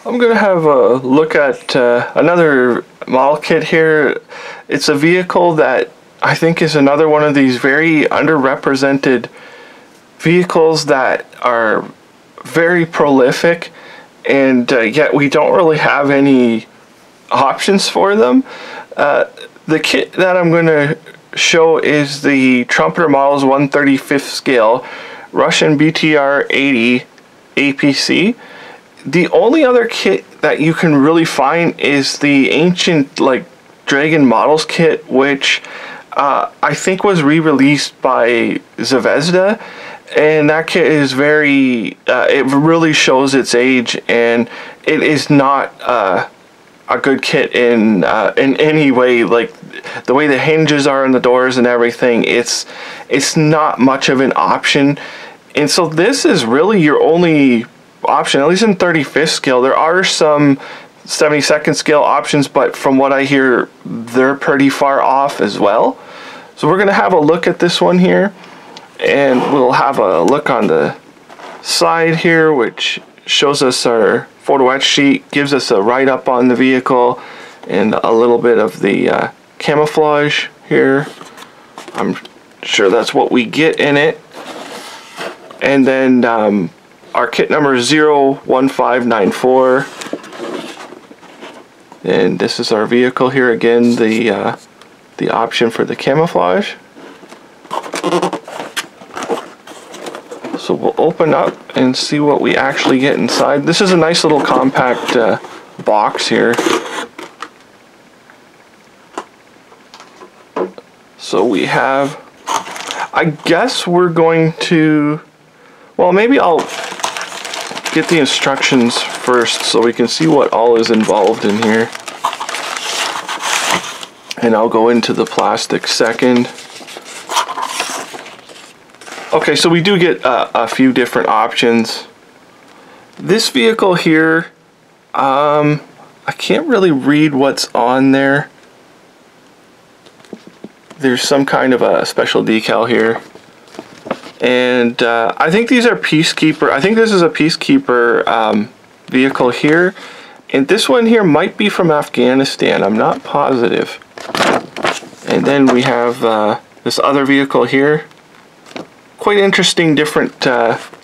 I'm going to have a look at another model kit here. It's a vehicle that I think is another one of these very underrepresented vehicles that are very prolific, and yet we don't really have any options for them. The kit that I'm going to show is the Trumpeter Models 1/35th scale Russian BTR-80 APC. The only other kit that you can really find is the ancient Dragon Models kit, which I think was re-released by Zvezda, and that kit is very it really shows its age, and it is not a good kit in any way. Like the way the hinges are in the doors and everything, it's not much of an option. And so this is really your only option, at least in 35th scale. There are some 72nd scale options, but from what I hear, they're pretty far off as well. So we're going to have a look at this one here, and we'll have a look on the side here, which shows us our photo etch sheet, gives us a write-up on the vehicle, and a little bit of the camouflage here. I'm sure that's what we get in it. And then our kit number is 01594, and this is our vehicle here again, the option for the camouflage. So we'll open up and see what we actually get inside. This is a nice little compact box here. So we have, I guess we're going to, well, maybe I'll get the instructions first so we can see what all is involved in here. And I'll go into the plastic second. Okay, so we do get a few different options. This vehicle here, I can't really read what's on there. There's some kind of a special decal here. And I think these are Peacekeeper. I think this is a Peacekeeper vehicle here. And this one here might be from Afghanistan. I'm not positive. And then we have this other vehicle here. Quite interesting different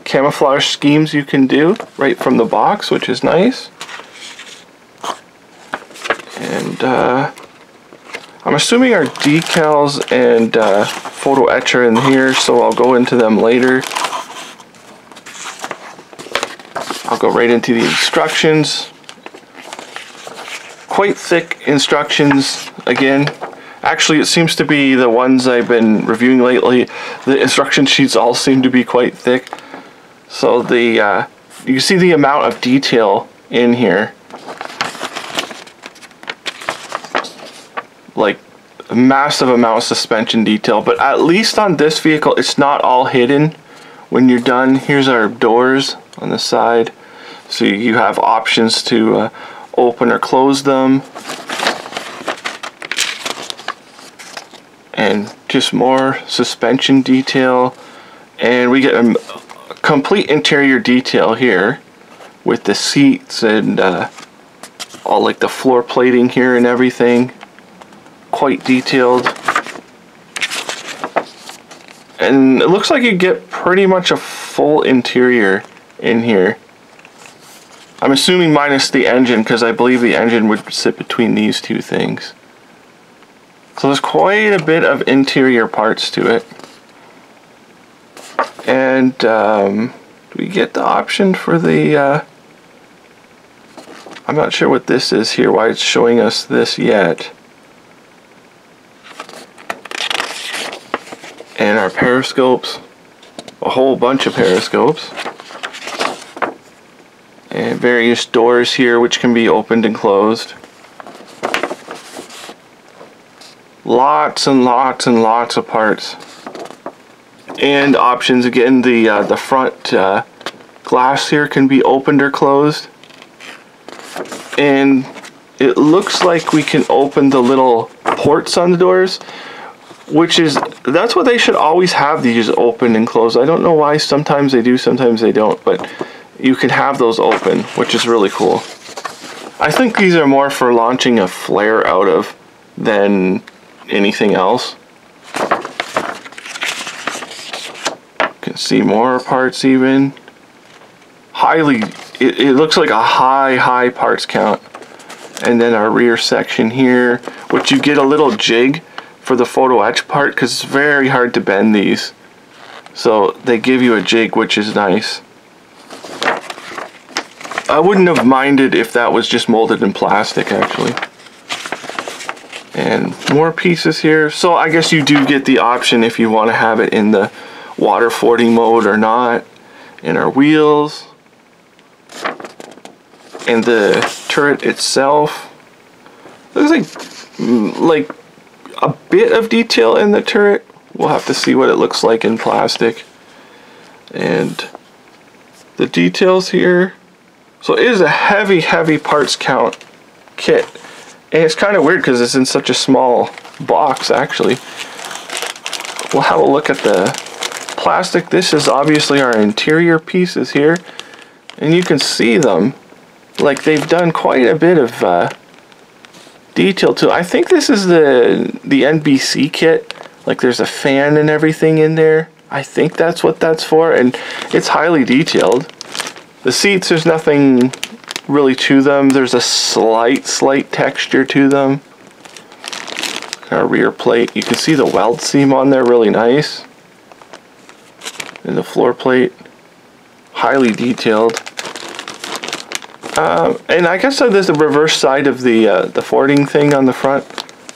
camouflage schemes you can do right from the box, which is nice. And I'm assuming our decals and photo etch are in here, so I'll go into them later. I'll go right into the instructions. Quite thick instructions again. Actually, it seems to be the ones I've been reviewing lately. The instruction sheets all seem to be quite thick. So the you see the amount of detail in here. Like a massive amount of suspension detail, but at least on this vehicle it's not all hidden when you're done. Here's our doors on the side, so you have options to open or close them, and just more suspension detail. And we get a complete interior detail here with the seats and all like the floor plating here and everything. Quite detailed, and it looks like you get pretty much a full interior in here. I'm assuming minus the engine, because I believe the engine would sit between these two things. So there's quite a bit of interior parts to it. And we get the option for the I'm not sure what this is here, why it's showing us this yet. And our periscopes, a whole bunch of periscopes, and various doors here which can be opened and closed. Lots and lots and lots of parts and options. Again, the front glass here can be opened or closed, and it looks like we can open the little ports on the doors, which is, that's what they should always have, these open and closed. I don't know why, sometimes they do, sometimes they don't, but you can have those open, which is really cool. I think these are more for launching a flare out of than anything else. You can see more parts even. It looks like a high parts count. And then our rear section here, which you get a little jig for the photo etch part because it's very hard to bend these. So they give you a jig, which is nice. I wouldn't have minded if that was just molded in plastic, actually. And more pieces here. So I guess you do get the option if you want to have it in the water fording mode or not. And our wheels. And the turret itself. Looks like a bit of detail in the turret. We'll have to see what it looks like in plastic. And the details here. So it is a heavy parts count kit. And it's kind of weird because it's in such a small box, actually. We'll have a look at the plastic. This is obviously our interior pieces here. And you can see them. Like they've done quite a bit of detail to it. I think this is the NBC kit. Like there's a fan and everything in there. I think that's what that's for, and it's highly detailed. The seats, there's nothing really to them. There's a slight texture to them. Our rear plate, you can see the weld seam on there, really nice. And the floor plate, highly detailed. And I guess there's the reverse side of the fording thing on the front.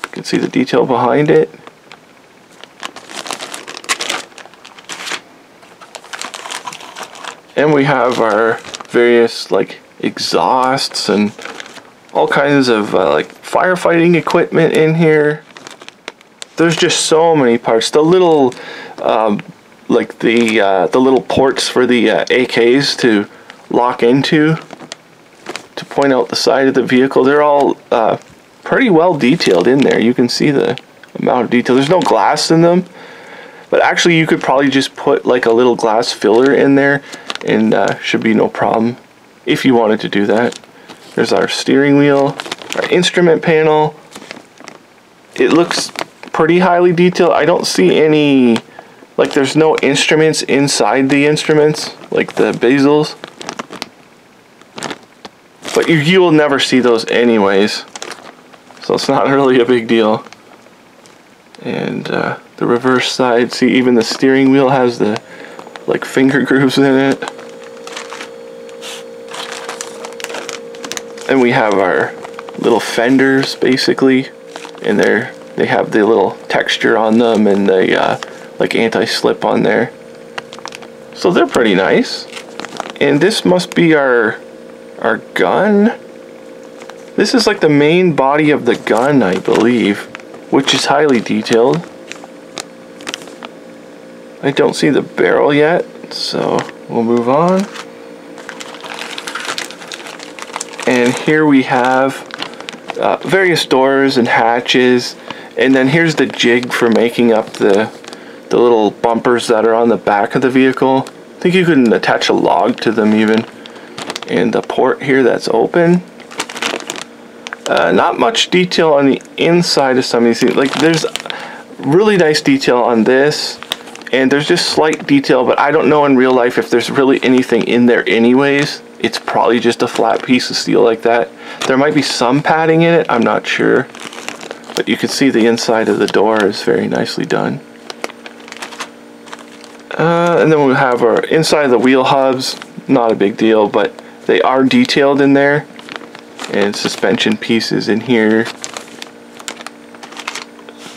You can see the detail behind it. And we have our various like exhausts and all kinds of like firefighting equipment in here. There's just so many parts. The little like the little ports for the AKs to lock into to point out the side of the vehicle. They're all pretty well detailed in there. You can see the amount of detail. There's no glass in them, but actually you could probably just put like a little glass filler in there and should be no problem if you wanted to do that. There's our steering wheel, our instrument panel. It looks pretty highly detailed. I don't see any, like there's no instruments inside the instruments, like the bezels. But you will never see those anyways, so it's not really a big deal. And the reverse side, see even the steering wheel has the like finger grooves in it. And we have our little fenders basically, and they have the little texture on them and the like anti-slip on there. So they're pretty nice. And this must be our gun. This is like the main body of the gun, I believe, which is highly detailed. I don't see the barrel yet, so we'll move on. And here we have various doors and hatches, and then here's the jig for making up the little bumpers that are on the back of the vehicle. I think you can attach a log to them even. And the port here that's open. Not much detail on the inside of some of these things. Like there's really nice detail on this. And there's just slight detail, but I don't know in real life if there's really anything in there anyways. It's probably just a flat piece of steel like that. There might be some padding in it, I'm not sure. But you can see the inside of the door is very nicely done. And then we'll have our inside of the wheel hubs. Not a big deal, but they are detailed in there. And suspension pieces in here.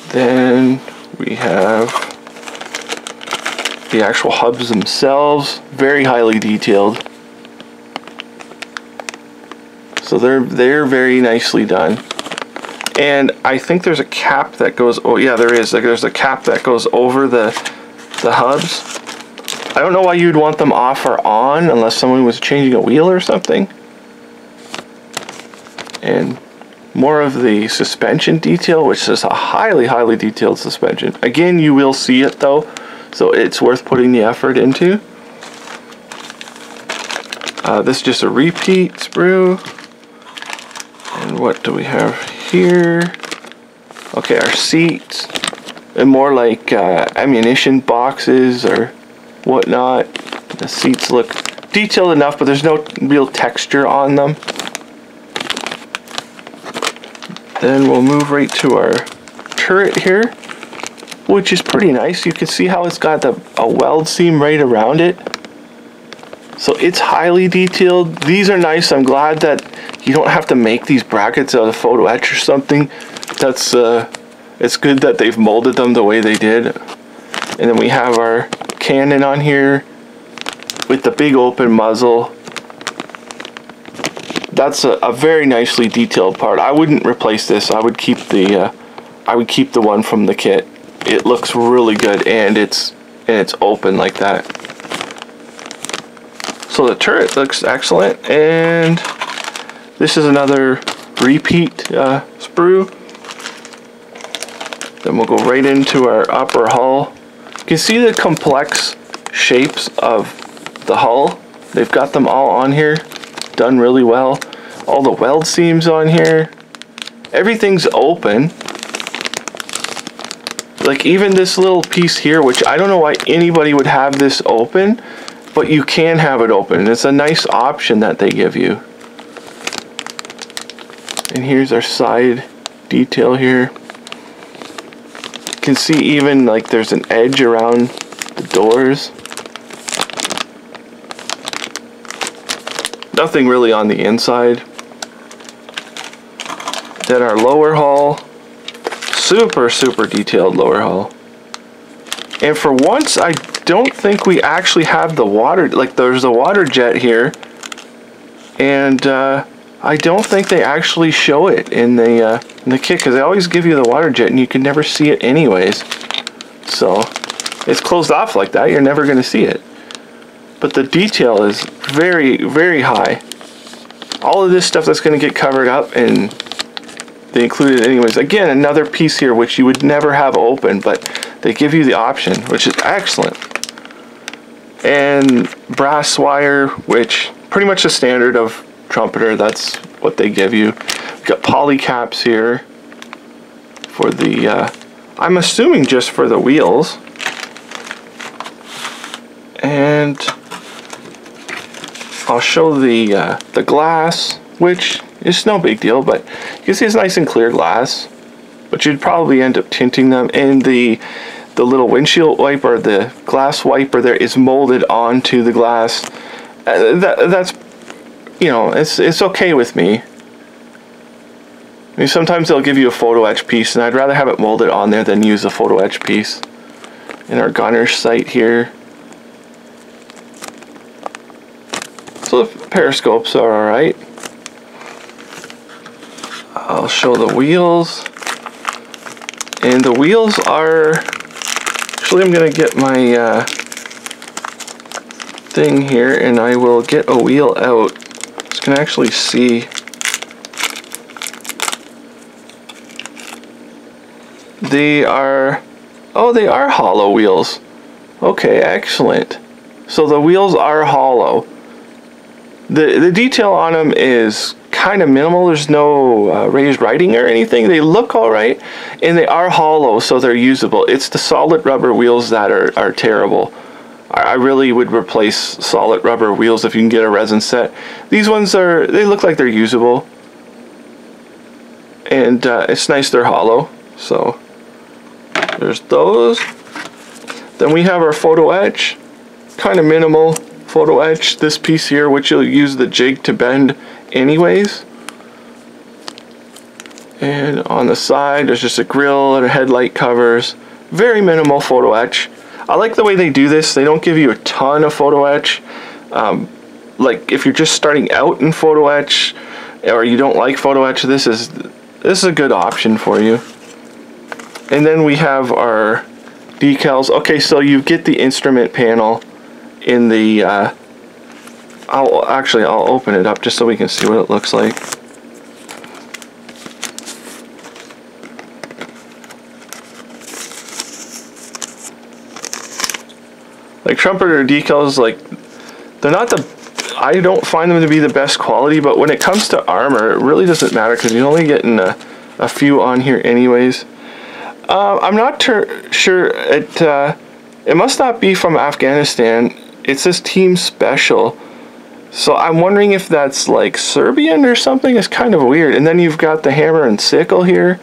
Then we have the actual hubs themselves, very highly detailed. So they're very nicely done. And I think there's a cap that goes, oh yeah, there is. Like there's a cap that goes over the hubs. I don't know why you'd want them off or on unless someone was changing a wheel or something. And more of the suspension detail, which is a highly detailed suspension. Again, you will see it though, so it's worth putting the effort into. This is just a repeat sprue. And what do we have here? Okay, our seats, and more like ammunition boxes or whatnot. The seats look detailed enough, but there's no real texture on them. Then we'll move right to our turret here, which is pretty nice. You can see how it's got a weld seam right around it. So it's highly detailed. These are nice. I'm glad that you don't have to make these brackets out of photo etch or something. That's it's good that they've molded them the way they did. And then we have our cannon on here with the big open muzzle. That's a very nicely detailed part. I wouldn't replace this. I would keep the one from the kit. It looks really good, and it's open like that. So the turret looks excellent, and this is another repeat sprue. Then we'll go right into our upper hull. You can see the complex shapes of the hull. They've got them all on here, done really well. All the weld seams on here. Everything's open. Like even this little piece here, which I don't know why anybody would have this open, but you can have it open. It's a nice option that they give you. And here's our side detail here. You can see even like there's an edge around the doors. Nothing really on the inside. Then our lower hull, super detailed lower hull. And for once, I don't think we actually have the water, like there's a water jet here, and I don't think they actually show it in the kit, because they always give you the water jet and you can never see it anyways. So it's closed off like that, you're never going to see it. But the detail is very high. All of this stuff that's going to get covered up, and they included it anyways. Again, another piece here which you would never have open, but they give you the option, which is excellent. And brass wire, which pretty much the standard of Trumpeter, that's what they give you. We've got poly caps here for the, I'm assuming just for the wheels. And I'll show the glass, which is no big deal, but you can see it's nice and clear glass, but you'd probably end up tinting them. And the little windshield wiper, the glass wiper there, is molded onto the glass. That's, you know, it's okay with me. I mean, sometimes they'll give you a photo etch piece, and I'd rather have it molded on there than use a photo etch piece. In our gunner's sight here. So the periscopes are alright. I'll show the wheels. And the wheels are... Actually, I'm going to get my thing here, and I will get a wheel out. So you can actually see. They are... Oh, they are hollow wheels. Okay, excellent. So the wheels are hollow. The detail on them is kind of minimal. There's no raised writing or anything. They look alright, and they are hollow, so they're usable. It's the solid rubber wheels that are terrible. I really would replace solid rubber wheels if you can get a resin set. These ones they look like they're usable, and it's nice they're hollow. So there's those. Then we have our photo etch, kind of minimal photo etch. This piece here, which you'll use the jig to bend anyways. And on the side, there's just a grill and a headlight covers. Very minimal photo etch. I like the way they do this. They don't give you a ton of photo etch. Like if you're just starting out in photo etch, or you don't like photo etch, this is a good option for you. And then we have our decals. Okay, so you get the instrument panel in the I'll open it up just so we can see what it looks like. Like Trumpeter decals, like they're not the I don't find them to be the best quality, but when it comes to armor, it really doesn't matter because you're only getting a few on here anyways. I'm not sure, it must not be from Afghanistan. It says Team Special. So I'm wondering if that's like Serbian or something. It's kind of weird. And then you've got the hammer and sickle here.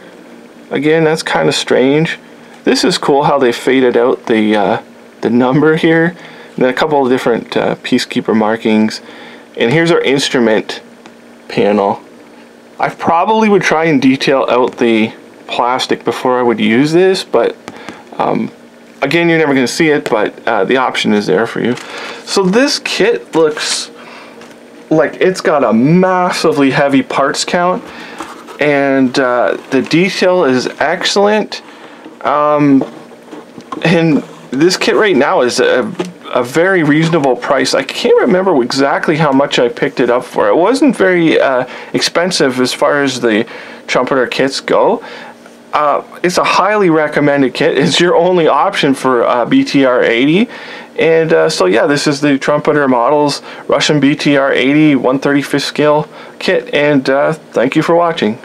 Again, that's kind of strange. This is cool how they faded out the number here. And then a couple of different peacekeeper markings. And here's our instrument panel. I probably would try and detail out the plastic before I would use this, but again, you're never going to see it, but the option is there for you. So this kit looks like it's got a massively heavy parts count, and the detail is excellent. And this kit right now is a very reasonable price. I can't remember exactly how much I picked it up for. It wasn't very expensive as far as the Trumpeter kits go. It's a highly recommended kit. It's your only option for BTR-80. And so yeah, this is the Trumpeter Models Russian BTR-80 135th scale kit, and thank you for watching.